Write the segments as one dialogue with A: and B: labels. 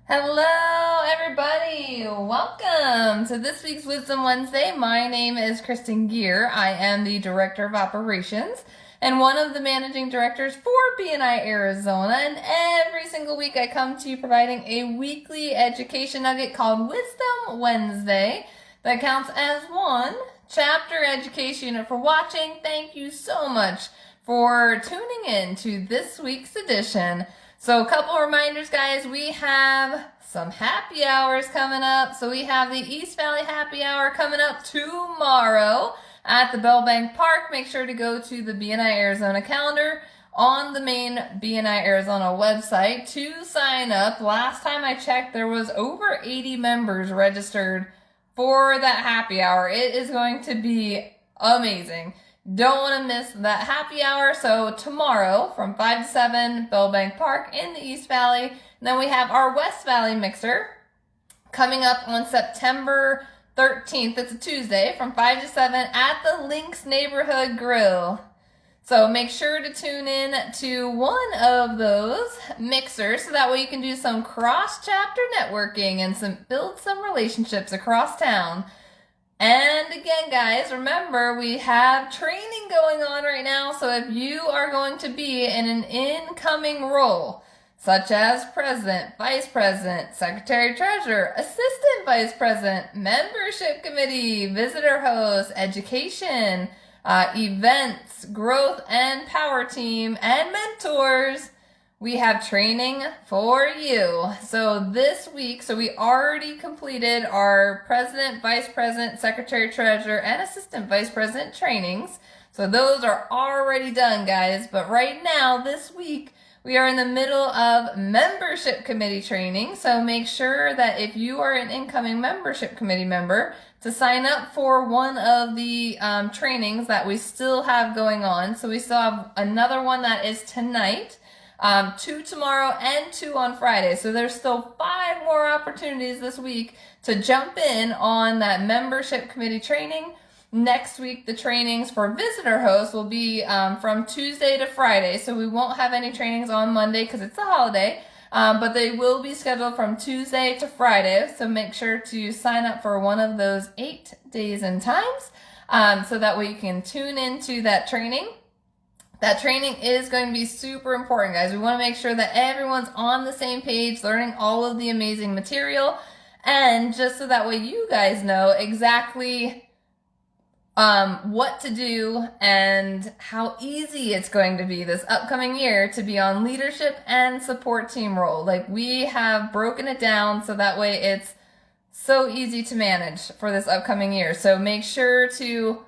A: Hello, everybody. Welcome to this week's Wisdom Wednesday. My name is Kristen Gear. I am the Director of Operations and one of the Managing Directors for BNI Arizona. And every single week I come to you providing a weekly education nugget called Wisdom Wednesday that counts as one chapter education unit for watching. Thank you so much for tuning in to this week's edition. So a couple reminders, guys. We have some happy hours coming up. So we have the East Valley Happy Hour coming up tomorrow at the Bell Bank Park. Make sure to go to the BNI Arizona calendar on the main BNI Arizona website to sign up. Last time I checked, there was over 80 members registered for that happy hour. It is going to be amazing. Don't want to miss that happy hour. So tomorrow from 5 to 7, Bell Bank Park in the East Valley. And then we have our West Valley Mixer coming up on September 13th. It's a Tuesday from 5 to 7 at the Links Neighborhood Grill. So make sure to tune in to one of those mixers so that way you can do some cross-chapter networking and build some relationships across town. And again, guys, remember we have training going on right now. So if you are going to be in an incoming role, such as president, vice president, secretary, treasurer, assistant vice president, membership committee, visitor host, education, events, growth and power team, and mentors, we have training for you. So this week, we already completed our president, vice president, secretary, treasurer, and assistant vice president trainings. So those are already done, guys. But right now, this week, we are in the middle of membership committee training. So make sure that if you are an incoming membership committee member, to sign up for one of the trainings that we still have going on. So we still have another one that is tonight. 2 tomorrow and 2 on Friday. So there's still 5 more opportunities this week to jump in on that membership committee training. Next week, the trainings for visitor hosts will be from Tuesday to Friday. So we won't have any trainings on Monday because it's a holiday. But they will be scheduled from Tuesday to Friday. So make sure to sign up for one of those 8 days and times so that way you can tune into that training. That training is going to be super important, guys. We want to make sure that everyone's on the same page, learning all of the amazing material, and just so that way you guys know exactly what to do and how easy it's going to be this upcoming year to be on leadership and support team role. Like, we have broken it down so that way it's so easy to manage for this upcoming year. So make sure to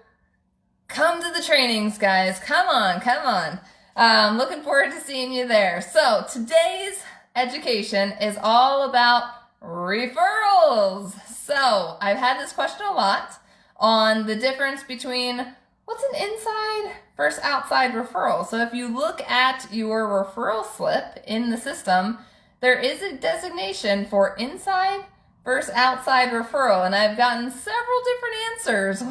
A: come to the trainings, guys. Come on. Looking forward to seeing you there. So today's education is all about referrals. So I've had this question a lot on the difference between what's an inside versus outside referral. So if you look at your referral slip in the system, there is a designation for inside versus outside referral, and I've gotten several different answers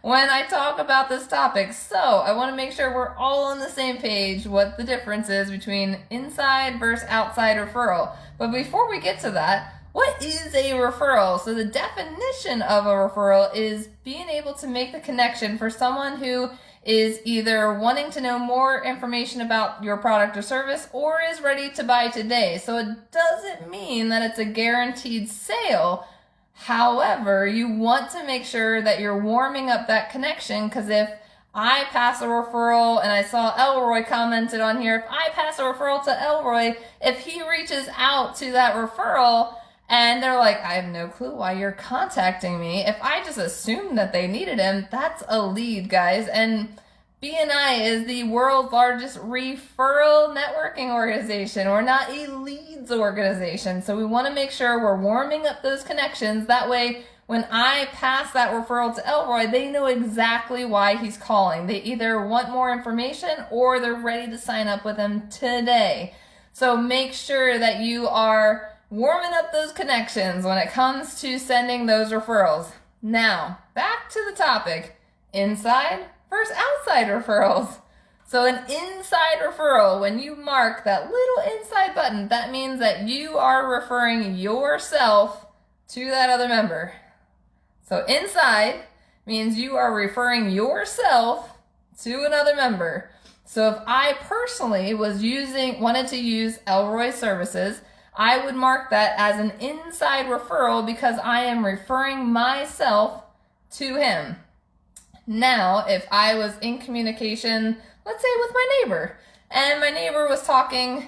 A: when I talk about this topic. So I want to make sure we're all on the same page what the difference is between inside versus outside referral. But before we get to that, what is a referral? So the definition of a referral is being able to make the connection for someone who is either wanting to know more information about your product or service or is ready to buy today. So it doesn't mean that it's a guaranteed sale. However, you want to make sure that you're warming up that connection, because if I pass a referral, and I saw Elroy commented on here, if I pass a referral to Elroy, if he reaches out to that referral and they're like, I have no clue why you're contacting me, if I just assumed that they needed him, that's a lead, guys. And BNI is the world's largest referral networking organization. We're not a leads organization. So we want to make sure we're warming up those connections. That way, when I pass that referral to Elroy, they know exactly why he's calling. They either want more information or they're ready to sign up with him today. So make sure that you are warming up those connections when it comes to sending those referrals. Now, back to the topic, inside versus outside referrals. So an inside referral, when you mark that little inside button, that means that you are referring yourself to that other member. So inside means you are referring yourself to another member. So if I personally wanted to use Elroy Services, I would mark that as an inside referral because I am referring myself to him. Now, if I was in communication, let's say with my neighbor, and my neighbor was talking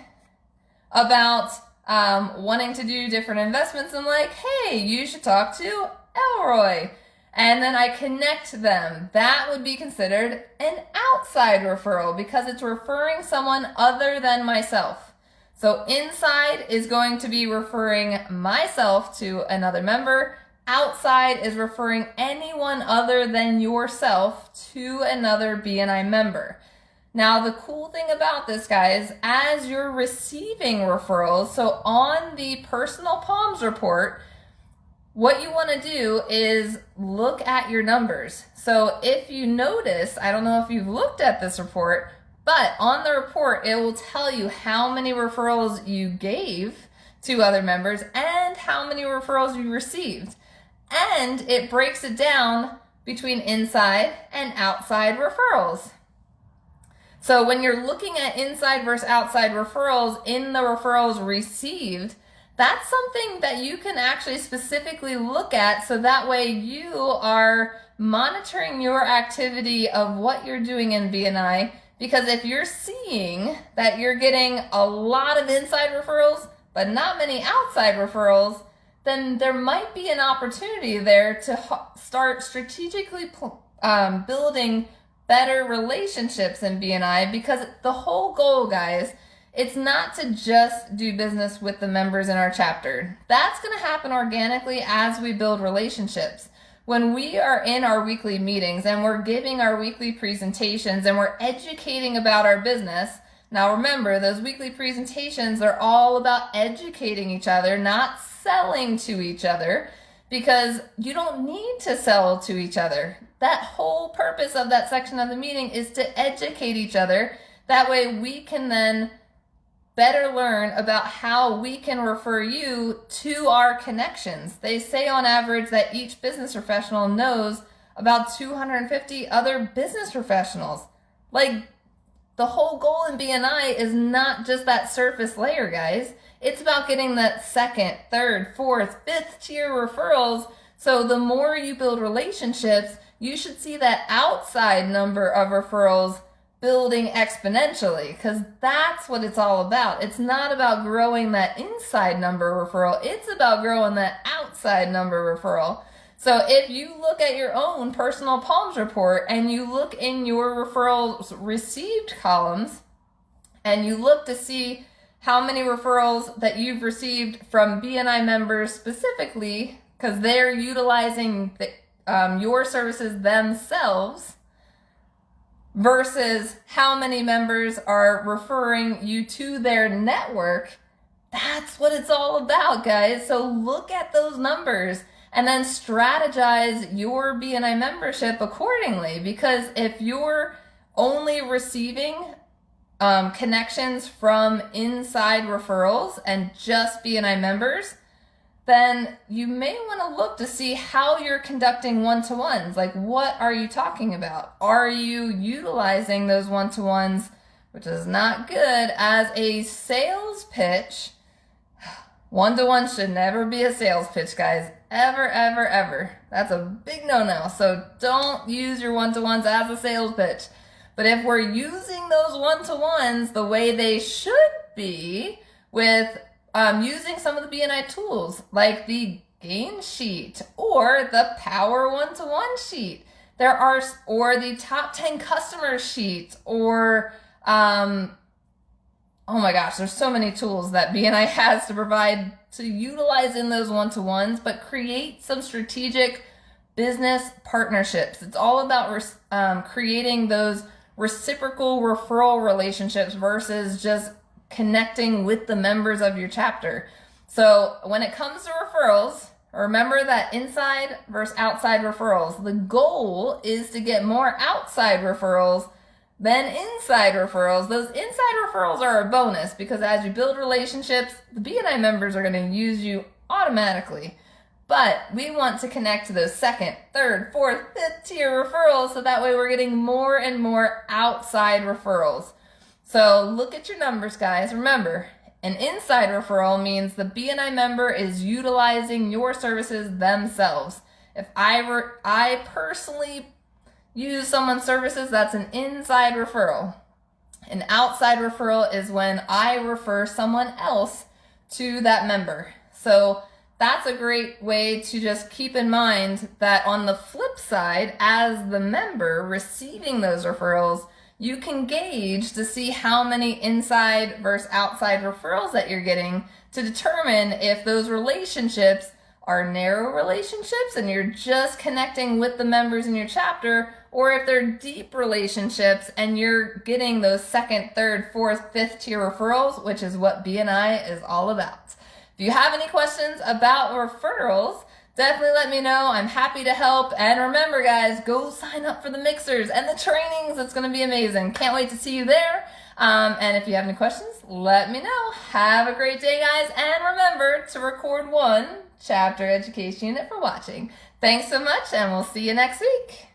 A: about wanting to do different investments, I'm like, hey, you should talk to Elroy. And then I connect them. That would be considered an outside referral because it's referring someone other than myself. So inside is going to be referring myself to another member. Outside is referring anyone other than yourself to another BNI member. Now, the cool thing about this, guys, as you're receiving referrals, so on the Personal Palms report, what you want to do is look at your numbers. So if you notice, I don't know if you've looked at this report, but on the report, it will tell you how many referrals you gave to other members and how many referrals you received. And it breaks it down between inside and outside referrals. So when you're looking at inside versus outside referrals in the referrals received, that's something that you can actually specifically look at so that way you are monitoring your activity of what you're doing in BNI. Because if you're seeing that you're getting a lot of inside referrals but not many outside referrals, then there might be an opportunity there to start strategically building better relationships in BNI, because the whole goal, guys, it's not to just do business with the members in our chapter. That's going to happen organically as we build relationships. When we are in our weekly meetings and we're giving our weekly presentations and we're educating about our business. Now remember, those weekly presentations are all about educating each other, not selling to each other, because you don't need to sell to each other. That whole purpose of that section of the meeting is to educate each other. That way we can then better learn about how we can refer you to our connections. They say on average that each business professional knows about 250 other business professionals. Like, the whole goal in BNI is not just that surface layer, guys. It's about getting that second, third, fourth, fifth tier referrals. So the more you build relationships, you should see that outside number of referrals building exponentially, because that's what it's all about. It's not about growing that inside number referral. It's about growing that outside number referral. So if you look at your own Personal Palms report and you look in your referrals received columns and you look to see how many referrals that you've received from BNI members specifically, because they're utilizing your services themselves, versus how many members are referring you to their network, that's what it's all about, guys. So look at those numbers and then strategize your BNI membership accordingly. Because if you're only receiving connections from inside referrals and just BNI members, then you may want to look to see how you're conducting one-to-ones. Like, what are you talking about? Are you utilizing those one-to-ones, which is not good, as a sales pitch? One-to-one should never be a sales pitch, guys. Ever, ever, ever. That's a big no-no. So don't use your one-to-ones as a sales pitch. But if we're using those one-to-ones the way they should be, with using some of the BNI tools like the Gain Sheet or the Power One-to-One Sheet, or the Top 10 Customer Sheet, or oh my gosh, there's so many tools that BNI has to provide to utilize in those one-to-ones, but create some strategic business partnerships. It's all about creating those reciprocal referral relationships versus just connecting with the members of your chapter. So when it comes to referrals, remember that inside versus outside referrals. The goal is to get more outside referrals Then inside referrals. Those inside referrals are a bonus because as you build relationships, the BNI members are going to use you automatically. But we want to connect to those second, third, fourth, fifth tier referrals so that way we're getting more and more outside referrals. So look at your numbers, guys. Remember, an inside referral means the BNI member is utilizing your services themselves. If I personally use someone's services, that's an inside referral. An outside referral is when I refer someone else to that member. So that's a great way to just keep in mind that on the flip side, as the member receiving those referrals, you can gauge to see how many inside versus outside referrals that you're getting to determine if those relationships are narrow relationships and you're just connecting with the members in your chapter, or if they're deep relationships and you're getting those second, third, fourth, fifth tier referrals, which is what BNI is all about. If you have any questions about referrals, definitely let me know. I'm happy to help. And remember, guys, go sign up for the mixers and the trainings. It's going to be amazing. Can't wait to see you there. And if you have any questions, let me know. Have a great day, guys. And remember to record one chapter education unit for watching. Thanks so much, and we'll see you next week.